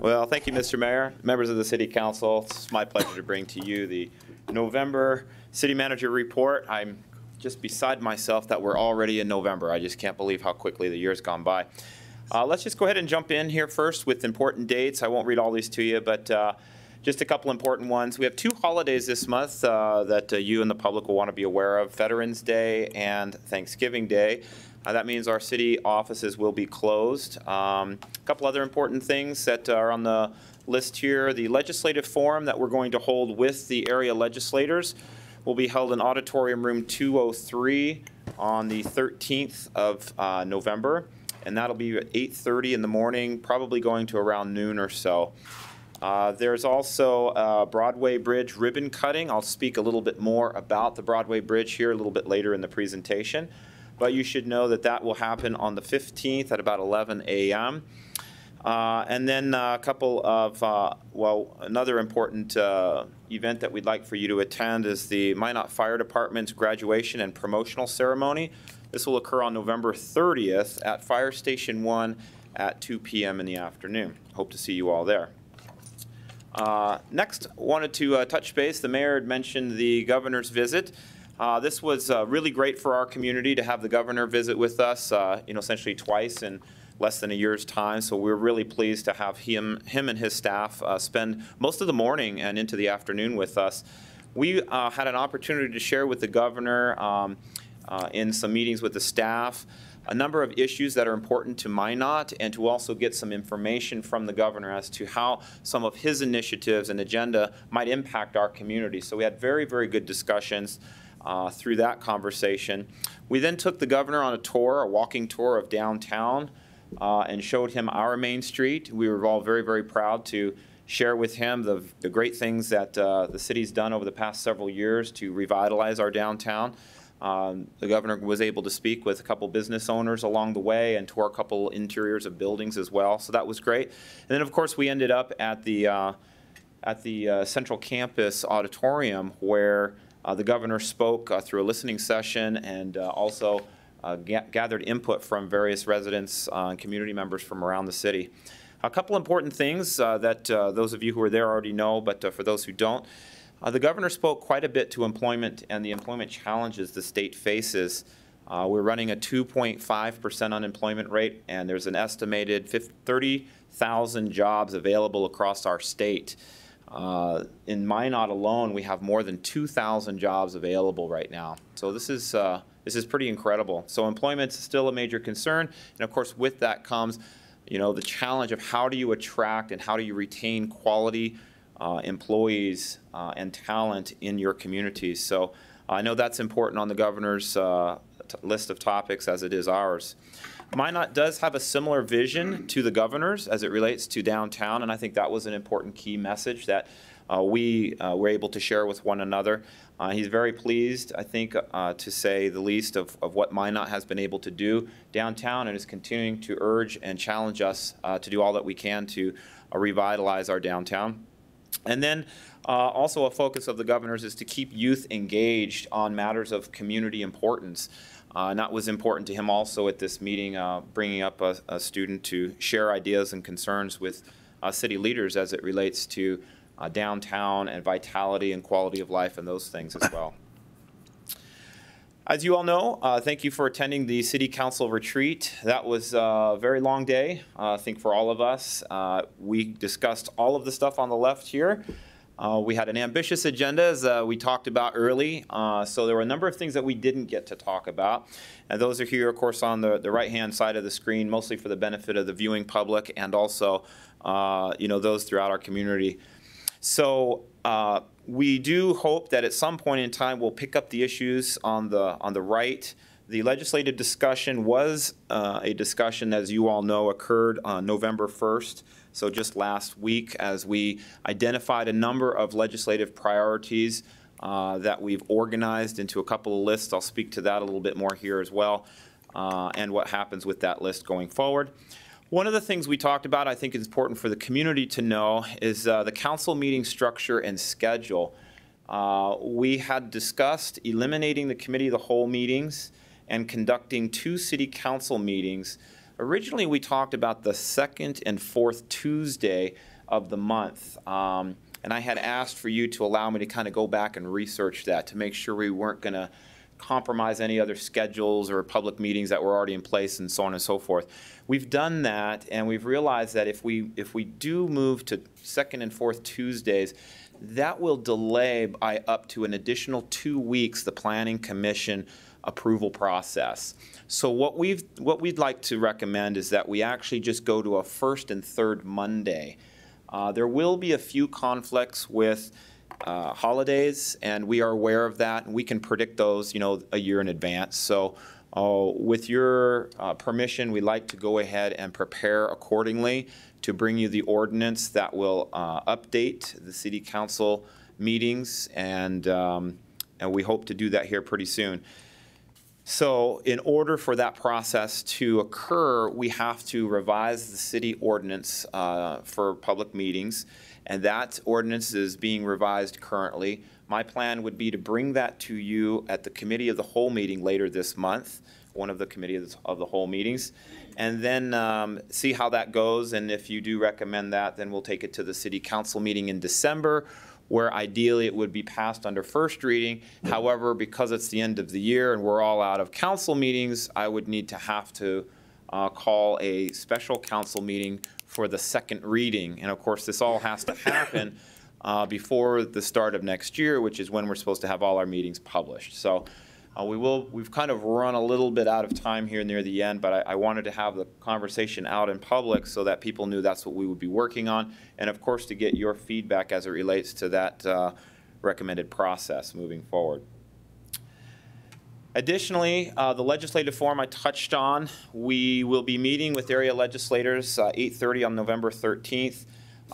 Well, thank you, Mr. Mayor, members of the City Council. It's my pleasure to bring to you the November City Manager Report. I'm just beside myself that we're already in November. I just can't believe how quickly the year's gone by. Let's just go ahead and jump in here first with important dates. I won't read all these to you, but just a couple important ones. We have two holidays this month that you and the public will want to be aware of: Veterans Day and Thanksgiving Day. That means our city offices will be closed. A couple other important things that are on the list here: the legislative forum that we're going to hold with the area legislators will be held in Auditorium Room 203 on the 13th of November, and that'll be at 8:30 in the morning, probably going to around noon or so. There's also Broadway Bridge ribbon cutting. I'll speak a little bit more about the Broadway Bridge here a little bit later in the presentation. But you should know that that will happen on the 15th at about 11 a.m. And then a couple of, well, another important event that we'd like for you to attend is the Minot Fire Department's graduation and promotional ceremony. This will occur on November 30th at Fire Station 1 at 2 p.m. in the afternoon. Hope to see you all there. Next, wanted to touch base. The mayor had mentioned the governor's visit. This was really great for our community to have the governor visit with us, essentially twice in less than a year's time. So we're really pleased to have him and his staff spend most of the morning and into the afternoon with us. We had an opportunity to share with the governor in some meetings with the staff a number of issues that are important to Minot, and to also get some information from the governor as to how some of his initiatives and agenda might impact our community. So we had very, very good discussions through that conversation. We then took the governor on a walking tour of downtown, and showed him our Main Street. We were all very, very proud to share with him the great things that the city's done over the past several years to revitalize our downtown. The governor was able to speak with a couple business owners along the way and tour a couple interiors of buildings as well, so that was great. And then, of course, we ended up at the Central Campus Auditorium, where the governor spoke through a listening session, and also gathered input from various residents and community members from around the city. A couple important things that those of you who are there already know, but for those who don't, the governor spoke quite a bit to employment and the employment challenges the state faces. We're running a 2.5% unemployment rate, and there's an estimated 30,000 jobs available across our state. In Minot alone, we have more than 2,000 jobs available right now. So this is pretty incredible. So employment is still a major concern, and of course with that comes, the challenge of how do you attract and how do you retain quality employees and talent in your communities. So I know that's important on the governor's list of topics, as it is ours. Minot does have a similar vision to the governor's as it relates to downtown, and I think that was an important key message that we were able to share with one another. He's very pleased, I think, to say the least, of what Minot has been able to do downtown, and is continuing to urge and challenge us to do all that we can to revitalize our downtown. And then also a focus of the governor's is to keep youth engaged on matters of community importance. And that was important to him also at this meeting, bringing up a student to share ideas and concerns with city leaders as it relates to downtown and vitality and quality of life and those things as well. As you all know, thank you for attending the City Council retreat. That was a very long day, I think, for all of us. We discussed all of the stuff on the left here. We had an ambitious agenda, as we talked about early, so there were a number of things that we didn't get to talk about. And those are here, of course, on the right-hand side of the screen, mostly for the benefit of the viewing public and also, those throughout our community. So we do hope that at some point in time we'll pick up the issues on the right. The legislative discussion was a discussion, as you all know, occurred on November 1st, so just last week, as we identified a number of legislative priorities that we've organized into a couple of lists. I'll speak to that a little bit more here as well, and what happens with that list going forward. One of the things we talked about, I think is important for the community to know, is the council meeting structure and schedule. We had discussed eliminating the committee of the whole meetings and conducting 2 city council meetings Originally, we talked about the second and fourth Tuesday of the month. And I had asked for you to allow me to kind of go back and research that to make sure we weren't going to compromise any other schedules or public meetings that were already in place and so on and so forth. We've done that, and we've realized that if we do move to second and fourth Tuesdays, that will delay by up to an additional 2 weeks the Planning Commission approval process. So what we'd like to recommend is that we actually just go to a first and third Monday. There will be a few conflicts with holidays, and we are aware of that, and we can predict those, a year in advance. So with your permission, we'd like to go ahead and prepare accordingly to bring you the ordinance that will update the City Council meetings, and we hope to do that here pretty soon. So in order for that process to occur, we have to revise the city ordinance for public meetings, and that ordinance is being revised currently. My plan would be to bring that to you at the Committee of the Whole meeting later this month, one of the Committee of the Whole meetings, and then see how that goes, and if you do recommend that, then we'll take it to the City Council meeting in December, where ideally it would be passed under first reading. However, because it's the end of the year and we're all out of council meetings, I would need to have to call a special council meeting for the second reading. And of course, this all has to happen before the start of next year, which is when we're supposed to have all our meetings published. So we've kind of run a little bit out of time here near the end, but I wanted to have the conversation out in public so that people knew that's what we would be working on, and of course to get your feedback as it relates to that recommended process moving forward. Additionally, the legislative forum I touched on, we will be meeting with area legislators 8:30 on November 13th.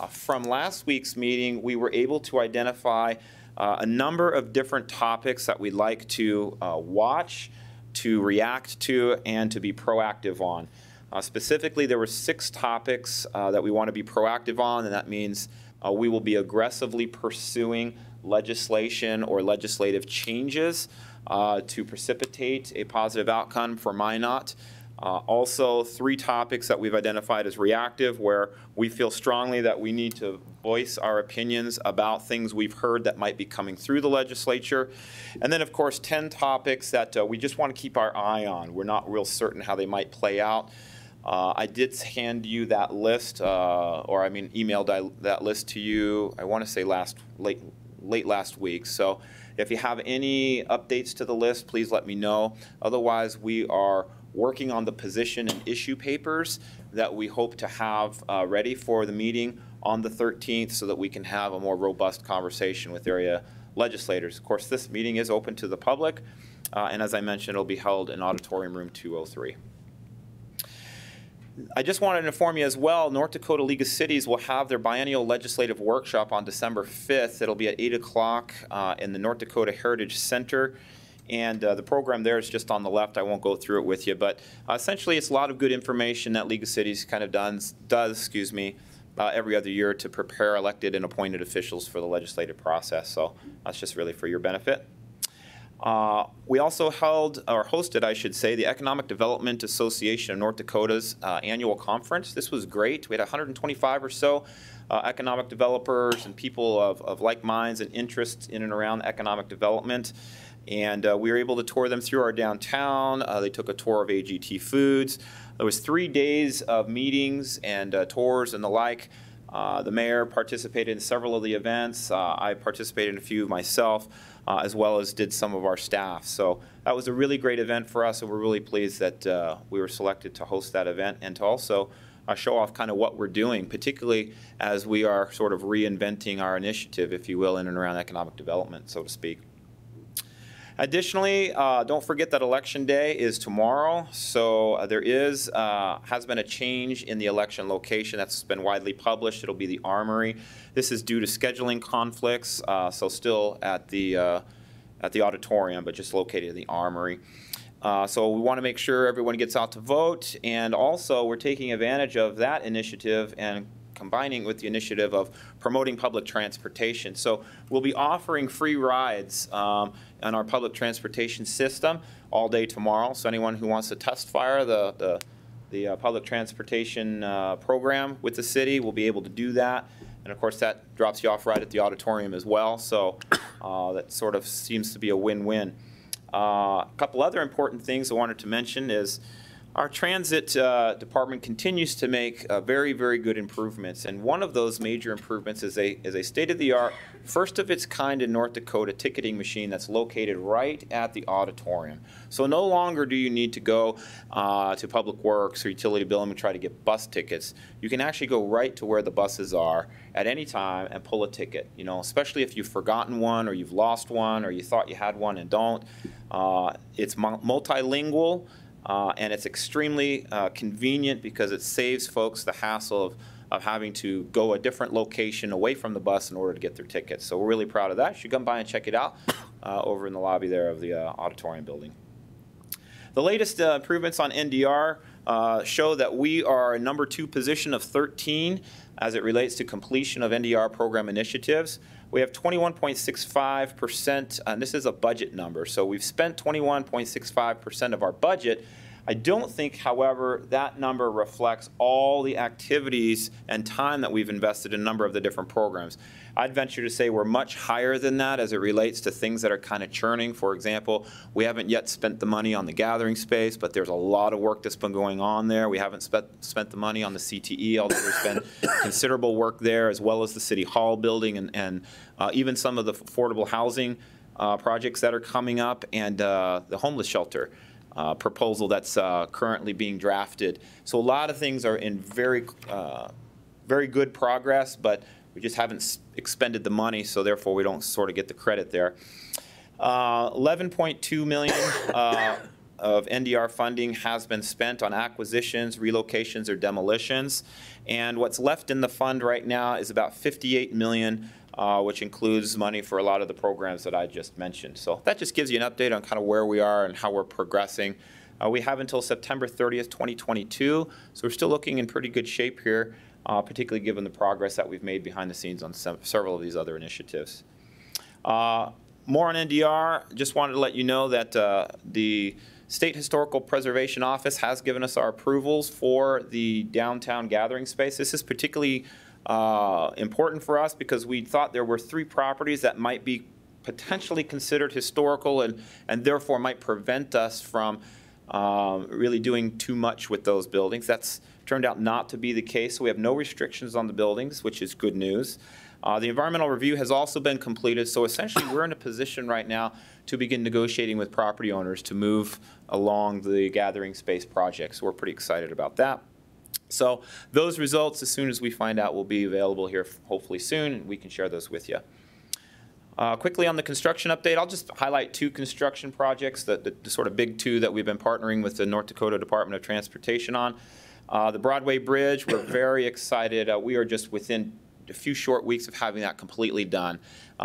From last week's meeting, we were able to identify a number of different topics that we'd like to watch, to react to, and to be proactive on. Specifically, there were 6 topics that we want to be proactive on, and that means we will be aggressively pursuing legislation or legislative changes to precipitate a positive outcome for Minot. Also, 3 topics that we've identified as reactive, where we feel strongly that we need to voice our opinions about things we've heard that might be coming through the legislature. And then, of course, 10 topics that we just want to keep our eye on. We're not real certain how they might play out. I did hand you that list, emailed that list to you, I want to say late last week. So if you have any updates to the list, please let me know. Otherwise, we are working on the position and issue papers that we hope to have ready for the meeting on the 13th so that we can have a more robust conversation with area legislators. Of course, this meeting is open to the public, and as I mentioned, it'll be held in Auditorium Room 203. I just wanted to inform you as well, North Dakota League of Cities will have their biennial legislative workshop on December 5th. It'll be at 8 o'clock in the North Dakota Heritage Center. And the program there is just on the left. I won't go through it with you, but essentially it's a lot of good information that League of Cities kind of does every other year to prepare elected and appointed officials for the legislative process. So that's just really for your benefit. We also hosted, I should say, the Economic Development Association of North Dakota's annual conference. This was great. We had 125 or so economic developers and people of like minds and interests in and around economic development. And we were able to tour them through our downtown. They took a tour of AGT Foods. There was 3 days of meetings and tours and the like. The mayor participated in several of the events. I participated in a few myself, as well as did some of our staff. So that was a really great event for us, and we're really pleased that we were selected to host that event and to also show off kind of what we're doing, particularly as we are sort of reinventing our initiative, if you will, in and around economic development, so to speak. Additionally, don't forget that Election Day is tomorrow, so there has been a change in the election location that's been widely published. It'll be the Armory. This is due to scheduling conflicts, so still at the auditorium, but just located in the Armory. So we want to make sure everyone gets out to vote, and also we're taking advantage of that initiative and combining with the initiative of promoting public transportation. So we'll be offering free rides on our public transportation system all day tomorrow. So anyone who wants to test fire the the public transportation program with the city. We'll be able to do that. And of course, that drops you off right at the auditorium as well. So that sort of seems to be a win-win. A couple other important things I wanted to mention is our transit department continues to make very, very good improvements. And one of those major improvements is a state-of-the-art, first of its kind in North Dakota ticketing machine that's located right at the auditorium. So no longer do you need to go to Public Works or Utility Billing and try to get bus tickets. You can actually go right to where the buses are at any time and pull a ticket, you know, especially if you've forgotten one or you've lost one or you thought you had one and don't. It's multilingual. And it's extremely convenient because it saves folks the hassle of having to go a different location away from the bus in order to get their tickets. So we're really proud of that. You should come by and check it out over in the lobby there of the auditorium building. The latest improvements on NDR show that we are in #2 position of 13 as it relates to completion of NDR program initiatives. We have 21.65%, and this is a budget number, so we've spent 21.65% of our budget. I don't think, however, that number reflects all the activities and time that we've invested in a number of the different programs. I'd venture to say we're much higher than that as it relates to things that are kind of churning. For example, we haven't yet spent the money on the gathering space, but there's a lot of work that's been going on there. We haven't spent the money on the CTE, although there's been considerable work there, as well as the City Hall building and even some of the affordable housing projects that are coming up, and the homeless shelter proposal that's currently being drafted. So a lot of things are in very good progress, but we just haven't expended the money, so therefore we don't sort of get the credit there. 11.2 million of NDR funding has been spent on acquisitions, relocations, or demolitions, and what's left in the fund right now is about 58 million, which includes money for a lot of the programs that I just mentioned. So that just gives you an update on kind of where we are and how we're progressing. We have until September 30th, 2022, so we're still looking in pretty good shape here, particularly given the progress that we've made behind the scenes on several of these other initiatives. More on NDR, just wanted to let you know that the State Historical Preservation Office has given us our approvals for the downtown gathering space. This is particularly important for us because we thought there were 3 properties that might be potentially considered historical and therefore might prevent us from really doing too much with those buildings. That's turned out not to be the case. So we have no restrictions on the buildings, which is good news. The environmental review has also been completed, so essentially we're in a position right now to begin negotiating with property owners to move along the gathering space project. So we're pretty excited about that. So those results, as soon as we find out, will be available here hopefully soon, and we can share those with you. Quickly on the construction update, I'll just highlight 2 construction projects, the sort of big 2 that we've been partnering with the North Dakota Department of Transportation on. The Broadway Bridge, we're very excited. We are just within a few short weeks of having that completely done.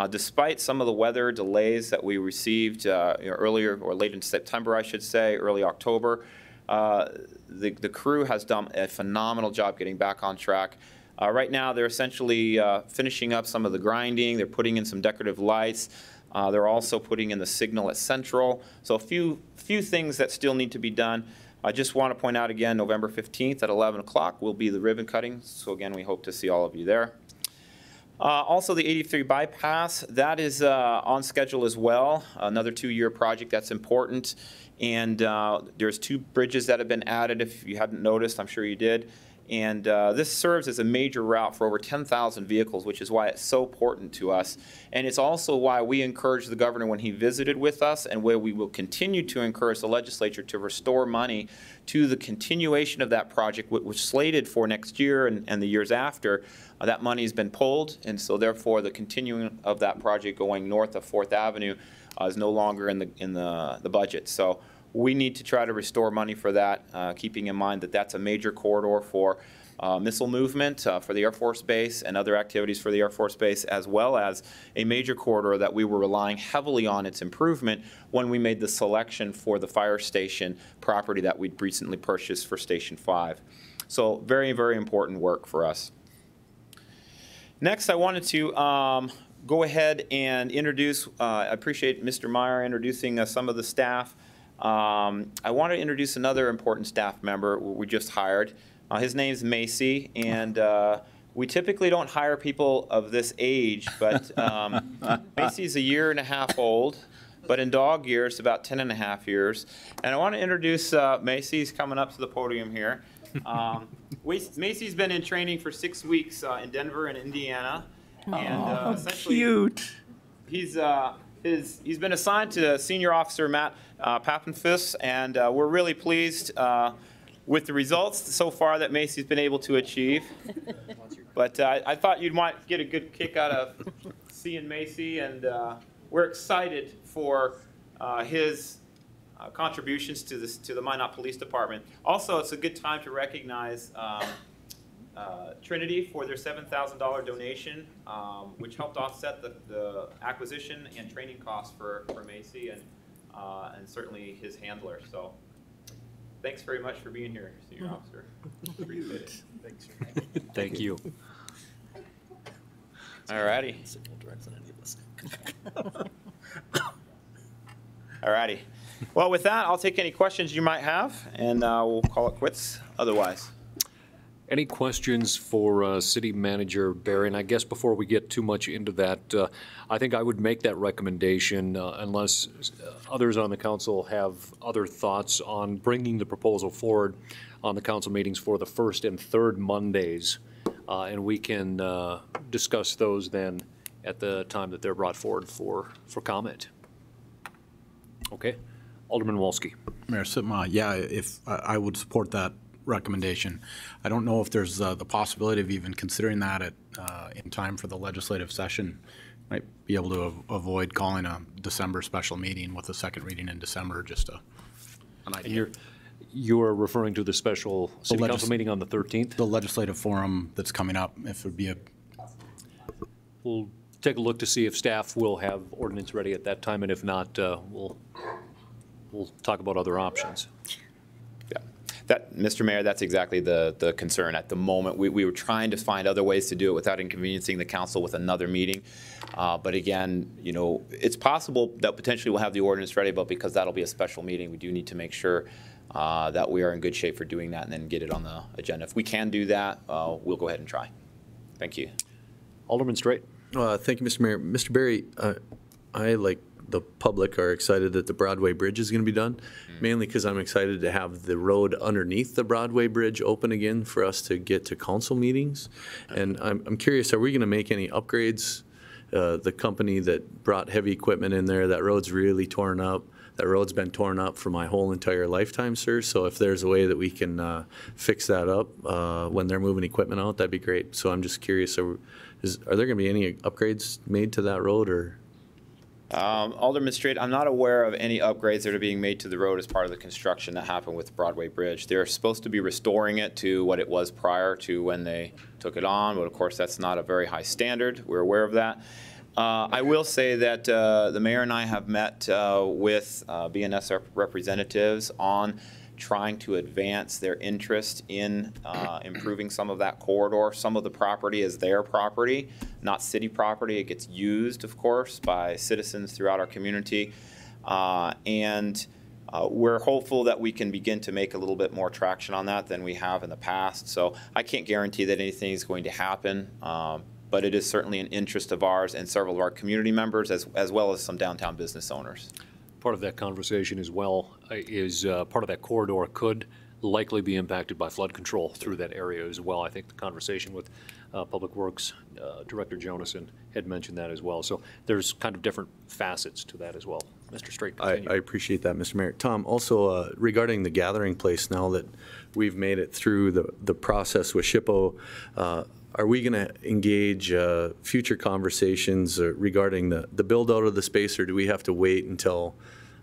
Despite some of the weather delays that we received earlier, or late in September, I should say, early October, the crew has done a phenomenal job getting back on track. Right now, they're essentially finishing up some of the grinding. They're putting in some decorative lights. They're also putting in the signal at Central. So a few things that still need to be done. I just want to point out again, November 15th at 11 o'clock will be the ribbon cutting. So again, we hope to see all of you there. Also, the 83 bypass, that is on schedule as well. Another 2-year project that's important. And there's 2 bridges that have been added. If you hadn't noticed, I'm sure you did. And this serves as a major route for over 10,000 vehicles, which is why it's so important to us. And it's also why we encouraged the governor when he visited with us, and where we will continue to encourage the legislature to restore money to the continuation of that project, which was slated for next year and the years after. That money has been pulled, and so therefore the continuing of that project going north of 4th Avenue is no longer in the budget. So we need to try to restore money for that, keeping in mind that that's a major corridor for missile movement for the Air Force Base and other activities for the Air Force Base, as well as a major corridor that we were relying heavily on its improvement when we made the selection for the fire station property that we'd recently purchased for Station 5. So very, very important work for us. Next, I wanted to go ahead and introduce, I appreciate Mr. Meyer introducing some of the staff. I want to introduce another important staff member we just hired. His name's Macy, and we typically don't hire people of this age, but Macy's a year and a half old, but in dog years, about 10 and a half years. And I want to introduce Macy's coming up to the podium here. Macy's been in training for 6 weeks in Denver and Indiana. And essentially, cute. He's been assigned to Senior Officer Matt Pappenfuss, and we're really pleased with the results so far that Macy's been able to achieve. But I thought you might get a good kick out of seeing Macy, and we're excited for his contributions to the Minot Police Department. Also, it's a good time to recognize Trinity for their $7,000 donation, which helped offset the acquisition and training costs for Macy and certainly his handler. So thanks very much for being here, Senior Officer. Appreciate it. Thanks. Thank you. All righty. All righty. Well, with that, I'll take any questions you might have, and we'll call it quits otherwise. Any questions for City Manager Barry? And I guess before we get too much into that, I think I would make that recommendation unless others on the council have other thoughts on bringing the proposal forward on the council meetings for the first and third Mondays. And we can discuss those then at the time that they're brought forward for comment. Okay. Alderman Wolski. Mayor Sitma, yeah, if I would support that recommendation. I don't know if there's the possibility of even considering that in time for the legislative session. Might be able to avoid calling a December special meeting with a second reading in December, just an idea. And you're referring to the special city council meeting on the 13th? The legislative forum that's coming up, if it would be a... We'll take a look to see if staff will have ordinance ready at that time, and if not, we'll talk about other options. Mr. Mayor, that's exactly the concern at the moment. We were trying to find other ways to do it without inconveniencing the council with another meeting. But again, you know, it's possible that potentially we'll have the ordinance ready, but because that'll be a special meeting, we do need to make sure that we are in good shape for doing that and then get it on the agenda. If we can do that, we'll go ahead and try. Thank you. Alderman Straight. Thank you, Mr. Mayor. Mr. Barry, I, like the public, are excited that the Broadway Bridge is going to be done, mainly because I'm excited to have the road underneath the Broadway Bridge open again for us to get to council meetings. And I'm curious, are we going to make any upgrades? The company that brought heavy equipment in there, that road's really torn up. That road's been torn up for my whole entire lifetime, sir. So if there's a way that we can fix that up when they're moving equipment out, that'd be great. So I'm just curious, are there going to be any upgrades made to that road, or? Alderman Straight, I'm not aware of any upgrades that are being made to the road as part of the construction that happened with Broadway Bridge. They're supposed to be restoring it to what it was prior to when they took it on, but of course that's not a very high standard. We're aware of that. I will say that the mayor and I have met with BNS representatives on trying to advance their interest in improving some of that corridor. Some of the property is their property, not city property. It gets used, of course, by citizens throughout our community. We're hopeful that we can begin to make a little bit more traction on that than we have in the past. So I can't guarantee that anything is going to happen, but it is certainly an interest of ours and several of our community members as well as some downtown business owners. Part of that conversation as well is part of that corridor could likely be impacted by flood control through that area as well. I think the conversation with Public Works Director Jonason had mentioned that as well. So there's kind of different facets to that as well. Mr. Straight, continue. I appreciate that, Mr. Mayor. Tom, also regarding the gathering place, now that we've made it through the process with SHPO, are we going to engage future conversations regarding the build out of the space, or do we have to wait until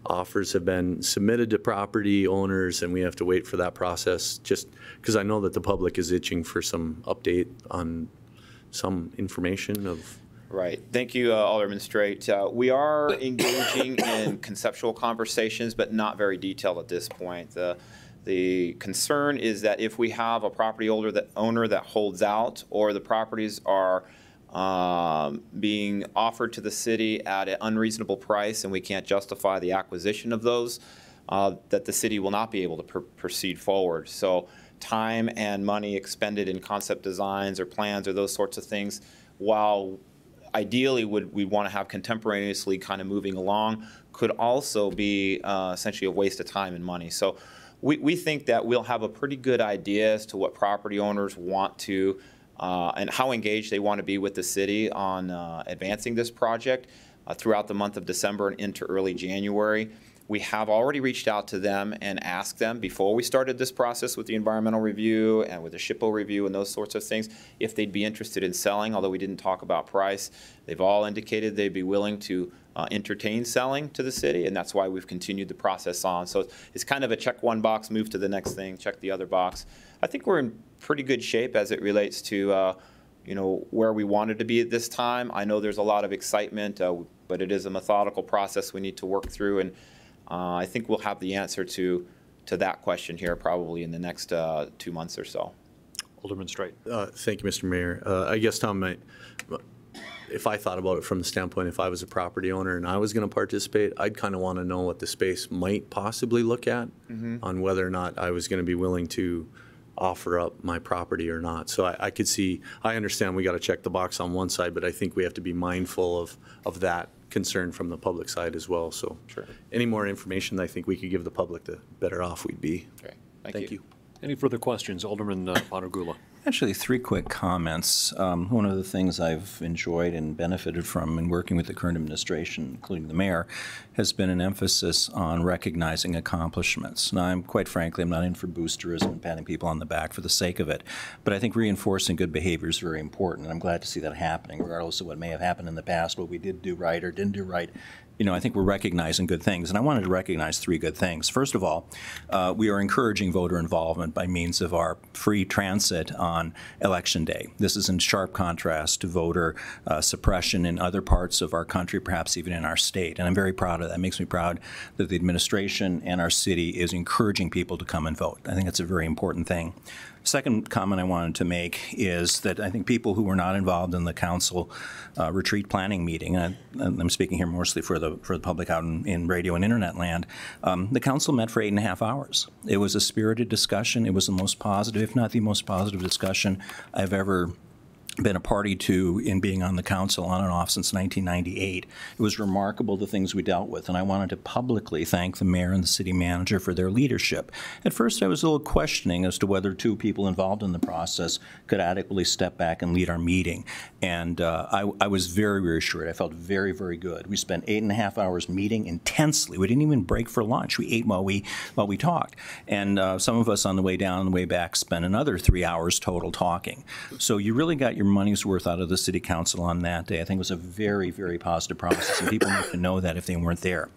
offers have been submitted to property owners and we have to wait for that process? Just because I know that the public is itching for some update on some information of. Right. Thank you, Alderman Straight. We are engaging in conceptual conversations, but not very detailed at this point. The concern is that if we have a property owner that holds out, or the properties are being offered to the city at an unreasonable price and we can't justify the acquisition of those, that the city will not be able to proceed forward. So time and money expended in concept designs or plans or those sorts of things, while ideally we want to have contemporaneously kind of moving along, could also be essentially a waste of time and money. So we think that we'll have a pretty good idea as to what property owners want to and how engaged they want to be with the city on advancing this project throughout the month of December and into early January. We have already reached out to them and asked them before we started this process with the environmental review and with the SHPO review and those sorts of things if they'd be interested in selling, although we didn't talk about price. They've all indicated they'd be willing to entertain selling to the city, and that's why we've continued the process on. So it's kind of a check one box, move to the next thing, check the other box. I think we're in pretty good shape as it relates to where we wanted to be at this time. I know there's a lot of excitement, but it is a methodical process we need to work through, and I think we'll have the answer to that question here probably in the next 2 months or so. Alderman Straight. Thank you, Mr. Mayor. I guess, Tom, if I thought about it from the standpoint, if I was a property owner and I was going to participate, I'd kind of want to know what the space might possibly look at on whether or not I was going to be willing to offer up my property or not. So I could see, I understand we got to check the box on one side, but I think we have to be mindful of that concern from the public side as well. So sure. Any more information I think we could give the public, the better off we'd be. Okay. Thank you. Any further questions? Alderman Patergula. Actually, 3 quick comments. One of the things I've enjoyed and benefited from in working with the current administration, including the mayor, has been an emphasis on recognizing accomplishments. Now, quite frankly, I'm not in for boosterism and patting people on the back for the sake of it, but I think reinforcing good behavior is very important, and I'm glad to see that happening, regardless of what may have happened in the past, what we did do right or didn't do right. I think we're recognizing good things, and I wanted to recognize 3 good things. First of all, we are encouraging voter involvement by means of our free transit on Election Day. This is in sharp contrast to voter suppression in other parts of our country, perhaps even in our state, and I'm very proud of that. It makes me proud that the administration and our city is encouraging people to come and vote. I think it's a very important thing. Second comment I wanted to make is that I think people who were not involved in the council retreat planning meeting, and I'm speaking here mostly for the public out in radio and internet land, the council met for 8.5 hours. It was a spirited discussion. It was the most positive, if not the most positive discussion I've ever been a party to in being on the council on and off since 1998. It was remarkable the things we dealt with, and I wanted to publicly thank the mayor and the city manager for their leadership. At first I was a little questioning as to whether 2 people involved in the process could adequately step back and lead our meeting, and I was very reassured. I felt very, very good. We spent 8.5 hours meeting intensely. We didn't even break for lunch. We ate while we talked, and some of us on the way down and the way back spent another 3 hours total talking. So you really got your money's worth out of the city council on that day. I think it was a very, very positive process, and people need to know that if they weren't there.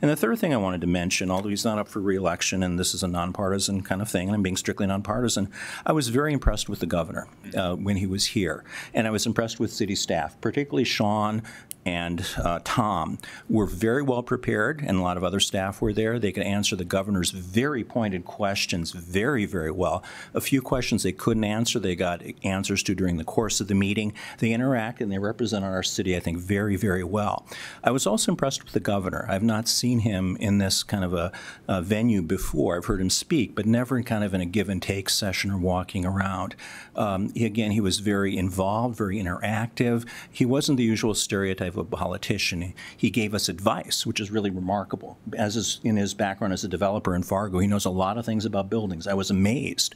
And the third thing I wanted to mention, although he's not up for re-election and this is a nonpartisan kind of thing, and I'm being strictly nonpartisan, I was very impressed with the governor when he was here, and I was impressed with city staff, particularly Sean and Tom were very well prepared, and a lot of other staff were there. They could answer the governor's very pointed questions very, very well. A few questions they couldn't answer, they got answers to during the course of the meeting. They interact and they represent our city, I think, very, very well. I was also impressed with the governor. I've not seen him in this kind of a venue before. I've heard him speak, but never in kind of in a give and take session or walking around. He was very involved, very interactive. He wasn't the usual stereotype of a politician. He gave us advice, which is really remarkable. As is in his background as a developer in Fargo, he knows a lot of things about buildings. I was amazed.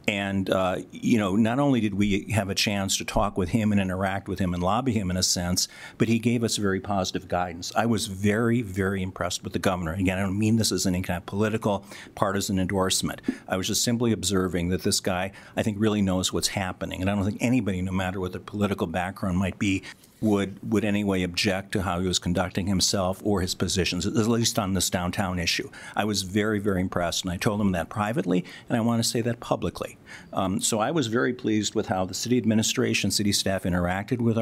And, not only did we have a chance to talk with him and interact with him and lobby him in a sense, but he gave us very positive guidance. I was very, very impressed with the governor. Again, I don't mean this as any kind of political, partisan endorsement. I was just simply observing that this guy, I think, really knows what's happening. And I don't think anybody, no matter what their political background might be, would anyway object to how he was conducting himself or his positions, at least on this downtown issue. I was very, very impressed, and I told him that privately, and I want to say that publicly. So I was very pleased with how the city administration, city staff interacted with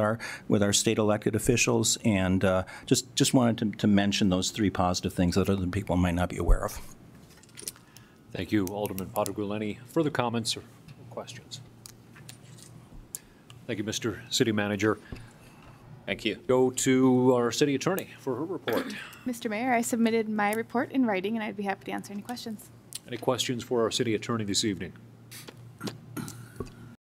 our state elected officials, and just wanted to mention those 3 positive things that other people might not be aware of. Thank you, Alderman Patergula. Any further comments or questions? Thank you, Mr. City Manager. Thank you. Go to our city attorney for her report. Mr. Mayor, I submitted my report in writing, and I'd be happy to answer any questions. Any questions for our city attorney this evening?